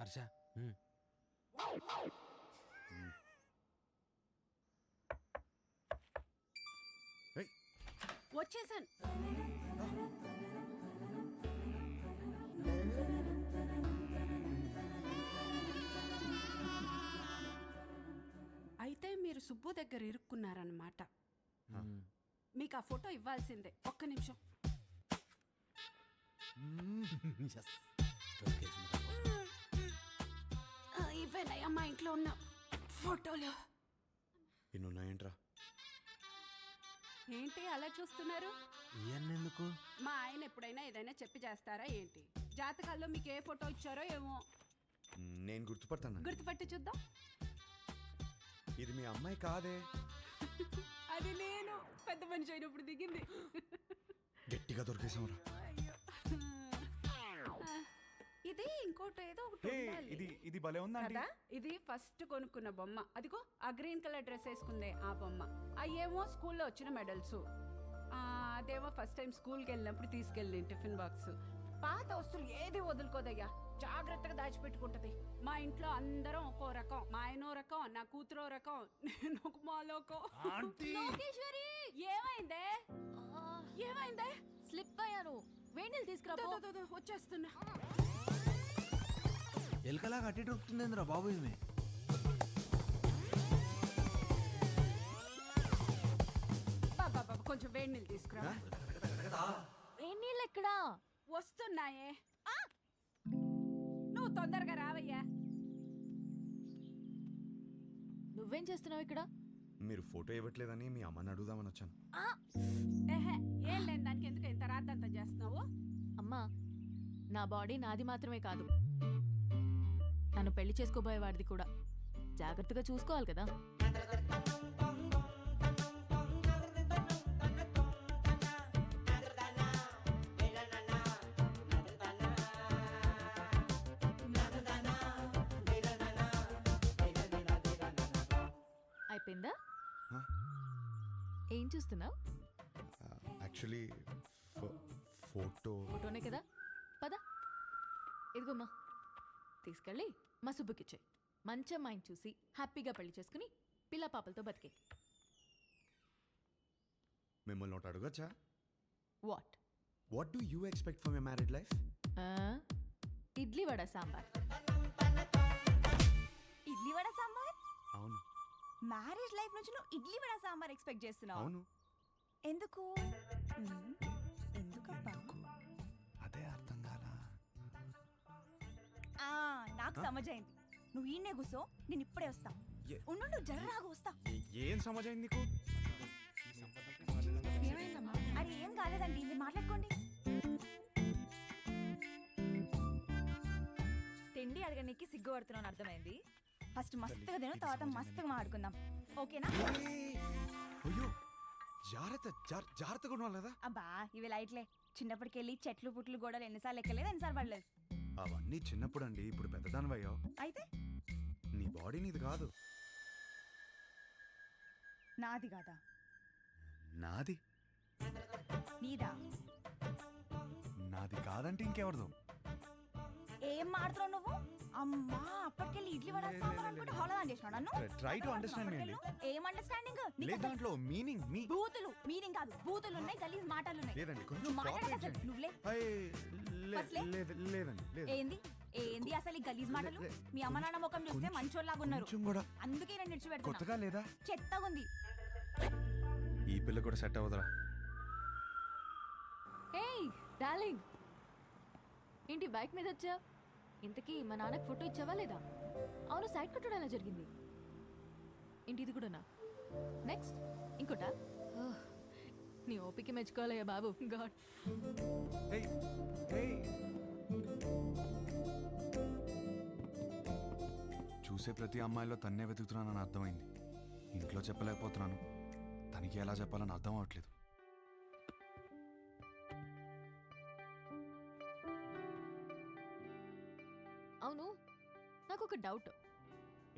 హర్ష వచ్చేసాను. అయితే మీరు సుబ్బు దగ్గర ఇరుక్కున్నారన్నమాట. మీకు ఆ ఫోటో ఇవ్వాల్సిందే. ఒక్క నిమిషం. ఇవేనయ్యా మా ఇంట్లో ఉన్న ఫోటోలు. ఇన్నున్నాయంట్రా? ఏంటి అలా చూస్తున్నారు? ఎందుకు? మా ఆయన ఎప్పుడైనా ఏదైనా చెప్పి చేస్తారా ఏంటి? జాతకాల్లో మీకు ఏ ఫోటో ఇచ్చారో ఏమో. నేను గుర్తుపడతాను. గుర్తుపట్టి చూద్దాం. ఇది మీ అమ్మాయి కాదే. అది నేను పెద్ద మనిషి అయినప్పుడు దిగింది. గట్టిగా దొరికేసాంరా. ఇది ఇంకోటి ఏదో ఒకటి ఉండాలి. ఇది భలే ఉందా కదా? ఇది ఫస్ట్ కొనుక్కున్న బొమ్మ. అదిగో ఆ గ్రీన్ కలర్ డ్రెస్ వేసుకుందే ఆ బొమ్మ. అయ్యేమో స్కూల్లో వచ్చిన మెడల్స్. అదేమో ఫస్ట్ టైం స్కూల్కి వెళ్ళినప్పుడు తీసుకెళ్ళి టిఫిన్ బాక్స్. పాత వస్తువులు ఏది వదులుకోదయ్యా, జాగ్రత్తగా దాచిపెట్టుకుంటది. మా ఇంట్లో అందరం ఒక్కో రకం. మా ఆయనో రకం, నా కూతురో రకం, నేను ఒక మాలోకం. లోకేశ్వరి, ఏమైందే? ఏమైందే? స్లిప్ అయ్యాను. వేణీలు తీసుకురా. వచ్చేస్తున్నా. ఎలకలా కట్టి దొరుకుతుందిరా బాబు. ఇది కొంచెం వేడి నీళ్ళు తీసుకురా. వేణీళ్ళు ఎక్కడా? వస్తున్నాయే. నువ్వు తొందరగా రావయ్యా. నువ్వేం చేస్తున్నావు ఇక్కడ? మీరు ఫోటో ఇవ్వట్లేదని మీ అమ్మని అడుగుదామని వచ్చాను. ఏం లేని దానికి ఎందుకు ఇంత రాద్దంతా చేస్తున్నావు? అమ్మా, నా బాడీ నాది మాత్రమే కాదు, నన్ను పెళ్లి చేసుకోబోయేవాడిది కూడా. జాగ్రత్తగా చూసుకోవాలి కదా. అయిపోయిందా? ఏం చూస్తున్నావు? యాక్చువల్లీ ఫోటోనే కదా. పద, ఇదిగోమ్మా, తీసుకెళ్ళి మా సుబ్బుకిచ్చే. మంచి అమ్మాయిని చూసి హ్యాపీగా పెళ్లి చేసుకుని పిల్ల పాపలతో బతికే. మిమ్మల్ని ఒకటి అడగచ్చా? What do you expect for my married life? Idli vada sambar. Idli vada sambar? అవును. మ్యారేజ్ లైఫ్ నుంచి నువ్వు ఇడ్లీ వడ సాంబార్ ఎక్స్పెక్ట్ చేస్తున్నావు? అవును. ఎందుకు? ఎందుకబ్బా? అదే అర్థం కాలా. నాకు సమజైంది. నువ్వు ఈయనే కూసో, నేను ఇప్పుడే వస్తా. ఉండు, జర్రాగా వస్తా. ఏం సమజైంది నీకు? అరే ఏం కాలేదండి, మీరు మాట్లాడుకోండి. తిండి అడగడానికి సిగ్గుపడుతున్నాను అర్థమైంది. ఫస్ట్ మస్తుగా తిను, తర్వాత మస్తుగా మాట్లాడుకుందాం, ఓకేనా? అయ్యో, జాగ్రత్తగా ఉండాలి కదా. అబ్బా ఇవి లైట్లే. చిన్నప్పటికెళ్ళి చెట్లు పుట్లు గోడలు ఎన్నిసార్లు ఎక్కలేదు, ఎన్నిసార్లు పడలేదు. అవన్నీ చిన్నప్పుడు అండి. ఇప్పుడు పెద్దదానివయ్యావు. అయితే నీ బాడీ నీది కాదు. నాది కాదా? నాది. నీదా? నాది కాదంటే ఇంకెవరిదో. ఏం మాడుతున్నావు నువ్వు? అమ్మా, అప్పటికెళ్ళి ఇడ్లీ వడ సాంబార్ అనుకుంటే హోలదాన్ చేసినావు నన్ను. ట్రై టు అండర్స్టాండ్ మీ అండి. ఏం అండర్స్టాండింగ్? లేదు, దాంట్లో మీనింగ్ మీ బూతులు. మీనింగ్ కాదు, బూతులు ఉన్నాయి, గలీజ్ మాటలు ఉన్నాయి. లేదండి, కొంచెం నువ్వు మాట్లాడక కోఆపరేట్ అసలు చేయండి. నువ్వులే. లేదండి, లేదు. ఏంది అసలు ఈ గలీజ్ మాటలు? మీ అమ్మ నాన్న ముఖం చూస్తే మంచోళ్ళలాగా ఉన్నారు, అందుకే నేను నిడిచిపెడుతున్నా. కొత్తగా లేదా? చెత్తగా ఉంది. ఈ పిల్ల కూడా సెట్ అవ్వదురా. ఏయ్ డార్లింగ్, ఏంటి బైక్ మీద వచ్చా? ఇంతకీ మా నాన్నకి ఫోటో ఇచ్చావా లేదా? అవును, సైడ్ కొట్టడం ఎలా జరిగింది? ఏంటి ఇది కూడానా? నెక్స్ట్ ఇంకోటా? నీ ఓపిక మెచ్చుకోవాలయ్యా బాబు. గాడ్. చూసే ప్రతి అమ్మాయిలో తన్నే వెతుకుతున్నానని అర్థమైంది. ఇంట్లో చెప్పలేకపోతున్నాను, తనకి ఎలా చెప్పాలని అర్థం అవట్లేదు. అవును, నాకు ఒక డౌట్.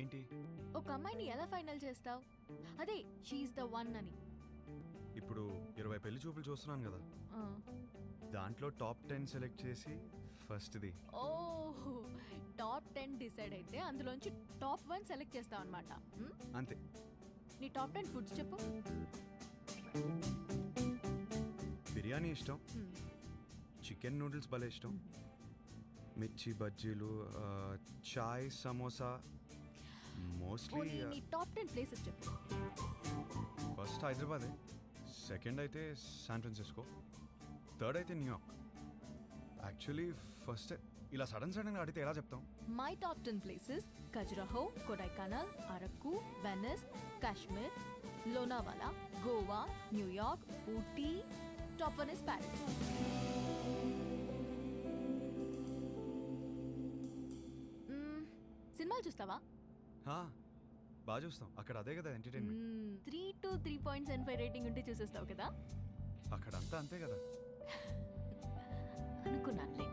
ఏంటి? ఒక అమ్మాయిని ఎలా ఫైనల్ చేస్తావు? అదే షీఈస్ ద వన్ అని. ఇప్పుడు 20 పెళ్లి చూపులు చూస్తున్నాను కదా, దాంట్లో టాప్ 10 సెలెక్ట్ చేసి ఫస్ట్ది. ఓ టాప్ 10 డిసైడ్ అయితే అందులోంచి టాప్ 1 సెలెక్ట్ చేస్తావు అనమాట. అంతే. నీ టాప్ 10 ఫుడ్స్ చెప్పు. బిర్యానీ ఇష్టం, మ్మ్. చికెన్ నూడిల్స్ భలే ఇష్టం, మిర్చి బజ్జీలు, చాయ్, సమోసా. మోస్ట్లీ పోనీ నీ టాప్ 10 ప్లేసెస్ చెప్పు. ఫస్ట్ హైదరాబాదే, సెకండ్ అయితే శాన్ ఫ్రాన్సిస్కో, థర్డ్ అయితే న్యూయార్క్. యాక్చువల్లీ ఫస్ట్ ఇలా సడన్గా అడిగితే ఎలా చెప్తాం? My top 10 places Khajuraho, Kodaikanal, Araku, Venice, Kashmir, Lonavala, Goa, New York, Ooty. Top 1 is Paris. సినిమాలు చూస్తావా? బాగా చూస్తాం, అక్కడ అదే కదా ఎంటర్టైన్మెంట్. 3 to 3.75 రేటింగ్ ఉంటే చూసేస్తావు కదా. అక్కడ అంతా అంతే కదా. అనుకున్నానులే.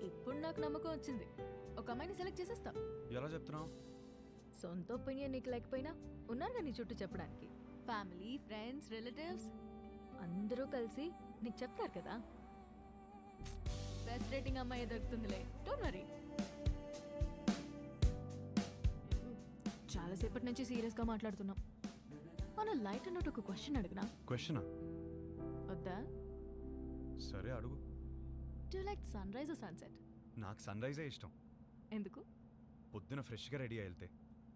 ఇప్పుడు నాకు నమ్మకం వచ్చింది, ఒక అమ్మాయిని సెలెక్ట్ చేసేస్తావు. ఎలా చెప్తున్నావు? సొంత ఒపీనియన్ నీకు లేకపోయినా ఉన్నారుగా నీ చుట్టూ చెప్పడానికి. ఫ్యామిలీ, ఫ్రెండ్స్, రిలేటివ్స్ అందరూ కలిసి నీకు చెప్తారు కదా. బెస్ట్ రేటింగ్ అమ్మాయి దొరుకుతుందిలే, డోంట్ వరీ. చాలాసేపటి నుంచి సీరియస్గా మాట్లాడుతున్నాం. మన లైట్ అన్నట్టు ఒక క్వశ్చన్ అడిగినా? క్వశ్చనా? వద్దా? సరే అడుగు. Do like sunrise or sunset? నాకు సన్ రైజే ఇష్టం. ఎందుకు? పొద్దున ఫ్రెష్గా రెడీ అయి వెళ్తే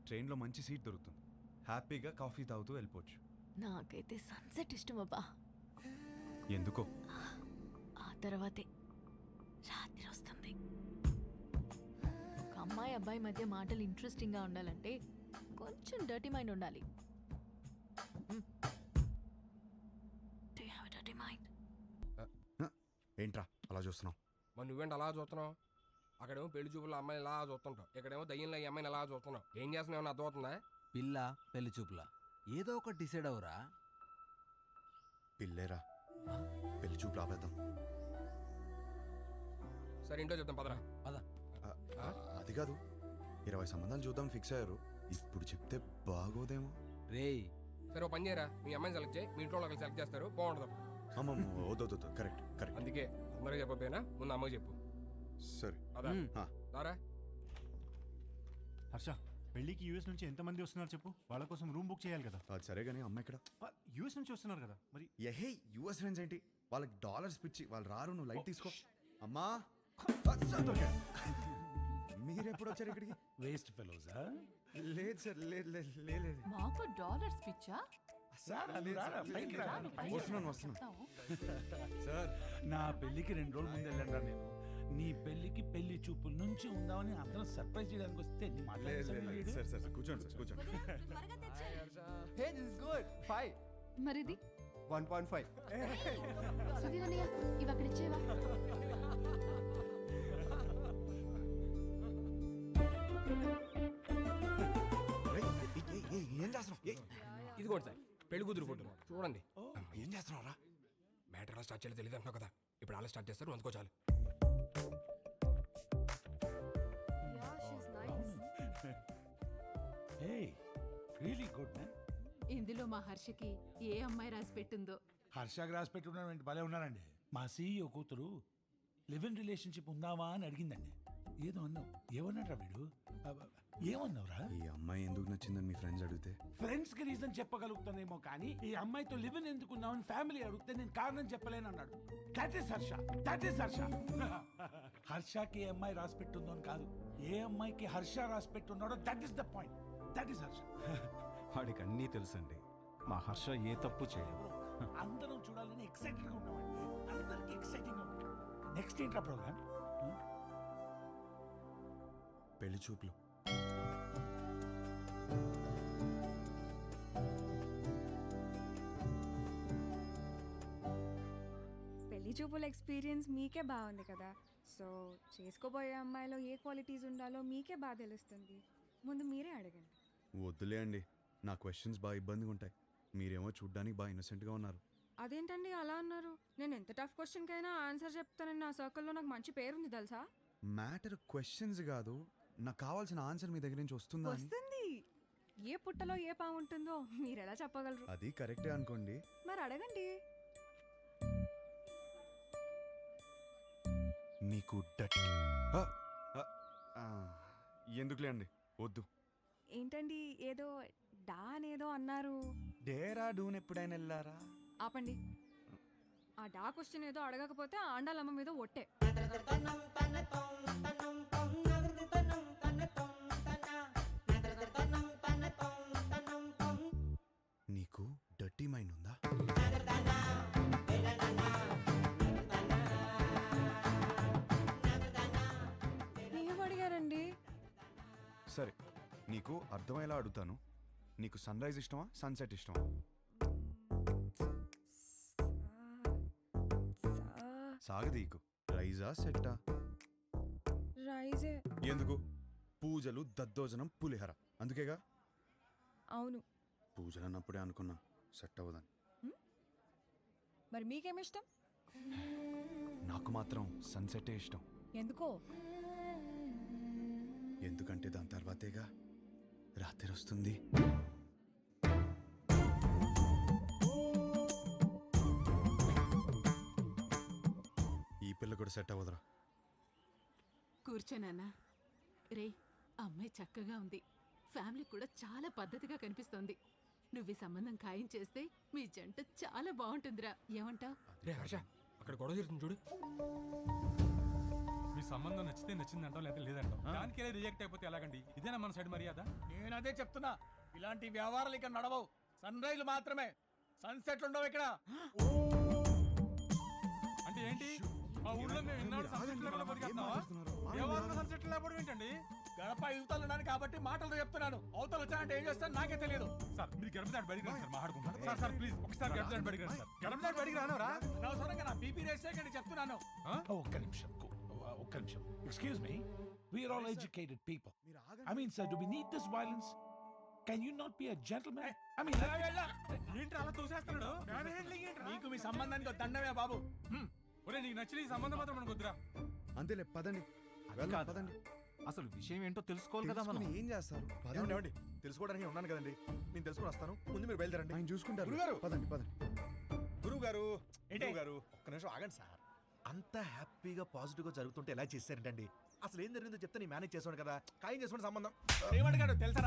ట్రైన్లో మంచి సీట్ దొరుకుతుంది, హ్యాపీగా కాఫీ తాగుతూ వెళ్ళిపోవచ్చు. నాకైతే సన్సెట్ ఇష్టం అబ్బా. ఎందుకో? ఆ తర్వాతే రాత్రి వస్తుంది. ఒక అమ్మాయి అబ్బాయి మధ్య మాటలు ఇంట్రెస్టింగ్గా ఉండాలంటే కొంచెం డర్టీ మైండ్ ఉండాలి. Do you have a dirty mind? ఏంట్రా అలా చూస్తున్నావు? మరి నువ్వేంటి అలా చూస్తున్నావు? అక్కడేమో పెళ్లి చూపుల అమ్మాయిని ఇలా చూస్తుంటావు, ఇక్కడేమో దయ్యంలో ఈ అమ్మాయిని ఎలా చూస్తున్నావు. ఏం చేస్తున్నావు అర్థం అవుతుందా? పిల్ల పెళ్లి చూపులా ఏదో ఒకటి డిసైడ్ అవరా. పిల్లేరా, పెళ్లి చూపు రాబేద్దాం. సరే ఇంట్లో చెప్తాం పదరా. అది కాదు, 20 సంబంధాలు చూద్దాం ఫిక్స్ అయ్యారు. ఇప్పుడు చెప్తే బాగోదేమో. రేయ్ సరే ఓ పని చేయరా, మీ అమ్మాయిని సెలెక్ట్ చేయి, మీ ఇంట్లో వాళ్ళకి సెలెక్ట్ చేస్తారు, బాగుంటుంది. అమ్మమ్మ వద్దు, కరెక్ట్ కరెక్ట్. అందుకే అందరికీ చెప్పకపోయినా ముందు అమ్మకి చెప్పు. సరే అదా దారా. హర్ష, పెళ్ళికి యూఎస్ నుంచి ఎంతమంది వస్తున్నారు చెప్పు, వాళ్ళ కోసం రూమ్ బుక్ చేయాలి కదా. అది సరే కానీ అమ్మ ఇక్కడ. యూఎస్ నుంచి వస్తున్నారు కదా మరి. ఎహే యూఎస్ ఫ్రెండ్స్ ఏంటి, వాళ్ళకి డాలర్స్ పిచ్చి, వాళ్ళు రారు, నువ్వు లైట్ తీసుకో. అమ్మా మీరెప్పుడు వచ్చారు ఇక్కడికి? వేస్ట్ ఫెలోసా? లేదు సార్, లేదు. మాకు డాలర్స్ పిచ్చా? వస్తున్నాను సార్, నా పెళ్ళికి 2 రోజుల ముందు వెళ్ళండి నేను. నీ పెళ్ళికి పెళ్లి చూపుల నుంచి ఉందామని అందరం సర్ప్రైజ్ చేయడానికి వస్తే నీ మాట్లాడలేదు. సార్ కూర్చోండి. Hey, this is good. 5. మరిది 1.5. సుధీర్ అన్నయ్య, ఇవి అక్కడ ఇచ్చేవా? ఏం చేస్తున్నావు? ఇదిగోండి సార్ పెళ్లి కూతురు ఫోటో చూడండి. ఏం చేస్తున్నావు రా? మ్యాటర్ ఎలా స్టార్ట్ చేయాలో తెలియదు అంటున్నావు కదా, ఇప్పుడు అలా స్టార్ట్ చేస్తారు, అందుకో చాలు. Hey, really good man. ఇందులో మా హర్షకి ఏ అమ్మాయి రాసి పెట్టిందో. హర్షకి రాసి పెట్టుకున్నాడు, భలే ఉన్నారండి. మా సీఈఓ కూతురు లివ్ ఇన్ రిలేషన్షిప్ ఉందావా అని అడిగిందండి. ఏదో అన్నావు, ఏమన్నాడు వీడు? ఏమన్నావురా? ఈ అమ్మాయి ఎందుకు నచ్చిందని మీ ఫ్రెండ్స్ అడిగితే ఫ్రెండ్స్ కి రీజన్ చెప్పగలుగుతానేమో కానీ ఈ అమ్మాయితో లివ్ ఇన్ ఎందుకున్నావని ఫ్యామిలీ అడిగితే నేను కారణం చెప్పలేను అన్నాడు. That is Harsha. హర్షకి ఏ అమ్మాయి రాసి పెట్టుందో అని కాదు, ఏ అమ్మాయికి హర్ష రాసి పెట్టున్నాడో that is the point. That is Harsha. వాడికి అన్నీ తెలుసండి, మా హర్ష ఏ తప్పు చేయదు. అందరం చూడాలని ఎక్సైటెడ్ గా ఉన్నామండి, అందరికి ఎక్సైటింగ్ గా ఉంది. నెక్స్ట్ ఏంట్రా ప్రోగ్రామ్? పెళ్లి చూపులు. పెళ్లి చూపుల ఎక్స్పీరియన్స్ మీకే బాగుంది కదా, సో చేసుకోబోయే అమ్మాయిలో ఏ క్వాలిటీస్ ఉండాలో మీకే బాగా తెలుస్తుంది. ముందు మీరే అడగండి. వద్దులే అండి, నా క్వశ్చన్స్ బాగా ఇబ్బందిగా ఉంటాయి. మీరేమో చూడ్డానికి బాగా ఇన్నోసెంట్గా ఉన్నారు. అదేంటండి అలా అన్నారు? నేను ఎంత టఫ్ క్వశ్చన్కైనా ఆన్సర్ చెప్తానని నా సర్కిల్లో నాకు మంచి పేరుంది తెలుసా. మ్యాటర్ క్వశ్చన్స్ కాదు, నాకు కావాల్సిన ఆన్సర్ మీ దగ్గర నుంచి వస్తుందా అని. వస్తుంది. ఏ పుట్టలో ఏ పాము ఉంటుందో మీరు ఎలా చెప్పగలరు? అది కరెక్టే అనుకోండి. మరి అడగండి. నీకు ఎందుకులే అండి వద్దు. ఏంటండి ఏదో డా అనేదో అన్నారు. డేరా డూన్ ఎప్పుడైనా వెళ్ళారా? ఆపండి. ఆ డా క్వశ్చన్ ఏదో అడగకపోతే ఆండాలమ్మ మీద ఒట్టే. నీకు డర్టీ మైండ్ ఉందా? ఏం అడిగారండి? సరే నీకు అర్థమయ్యేలా అడుగుతాను. నీకు సన్ రైజ్ ఇష్టమా సన్సెట్ ఇష్టమా? సాగదీకు రైజా సెట్టా? రైజే. ఎందుకు? పూజలు దద్దోజనం పులిహర అందుకేగా. అవును. పూజలు అన్నప్పుడే అనుకున్నా సెట్ అవ్వదని. మరి మీకేమిష్టం? నాకు మాత్రం సన్సెటే ఇష్టం. ఎందుకో? ఎందుకంటే దాని తర్వాతేగా రాత్రి వస్తుంది. ఈ పిల్ల కూడా సెట్ అవ్వదురా. కూర్చోనన్నా. రే, అమ్మాయి చక్కగా ఉంది. ఫ్యామిలీ కూడా చాలా పద్ధతిగా కనిపిస్తోంది. నువ్వు ఈ సంబంధం ఖాయం చేస్తే మీ జంట చాలా బాగుంటుందిరా. ఏమంటావ్? రే హర్ష, అక్కడ గొడవ జరుగుతుంది చూడు. మీ సంబంధం నచ్చితే నచ్చిందంటాం లేదా లేదంటాం. దానికే రిజెక్ట్ అయిపోతే ఎలాగండి? ఇదేనా మన సైడ్ మర్యాద? నేను అదే చెప్తున్నా, ఇలాంటి వ్యవహారాలు ఇక్కడ నడవవు. సన్ రైజ్ మాత్రమే, సన్సెట్లు ఉండవు ఇక్కడ. అంటే ఏంటి? మా ఊళ్ళో మేము ఇన్నాడు సన్సెట్ లేకుండా బతికేస్తున్నావా? దేవాలయంలో సన్సెట్ లేకపోవడం ఏంటండి? గడప యువతలు ఉన్నాను కాబట్టి మాటలతో చెప్తున్నాను. అవతలు వచ్చానంటే ఏం చేస్తాను నాకే తెలియదు. సార్ మీరు గడప దాటి బయటికి రండి సార్, మాట్లాడుకుంటాం. సార్ సార్ ప్లీజ్ ఒకసారి గడప దాటి బయటికి రండి సార్. గడప దాటి బయటికి రానవరా? అనవసరంగా నా బీపీ రేస్ చేయకండి చెప్తున్నాను. ఒక్క నిమిషం. Excuse me, we are all educated people. I mean sir, do we need this violence? Can you not be a gentlemen? I mean ఏంటి అలా తోసేస్తున్నాడు? మీకు మీ సంబంధానికి దండమే బాబు. ఒరే నీకు నచ్చిన ఈ సంబంధం మాత్రం మనకు వద్దురా. అంతేలే పదండి. పదండి. అసలు విషయం ఏంటో తెలుసుకోవాలి కదా మనం. ఏం చేస్తారు? ఏమండి తెలుసుకోవడానికి ఉన్నాను కదండి, నేను తెలుసుకొని వస్తాను. ముందు మీరు బయలుదేరండి. ఆయన చూసుకుంటారు. గురుగారు! పదండి పదండి. గురువు గారు ఏంటి? గారు ఒక్క నిమిషం ఆగండి సార్. అంత హ్యాపీగా పాజిటివ్గా జరుగుతుంటే ఎలా చేశారంటండి? అసలు ఏం జరిగిందో చెప్తే నేను మేనేజ్ చేసాను కదా. ఖాయం చేసుకోండి సంబంధం. ఏమడిగాడు తెలుసా?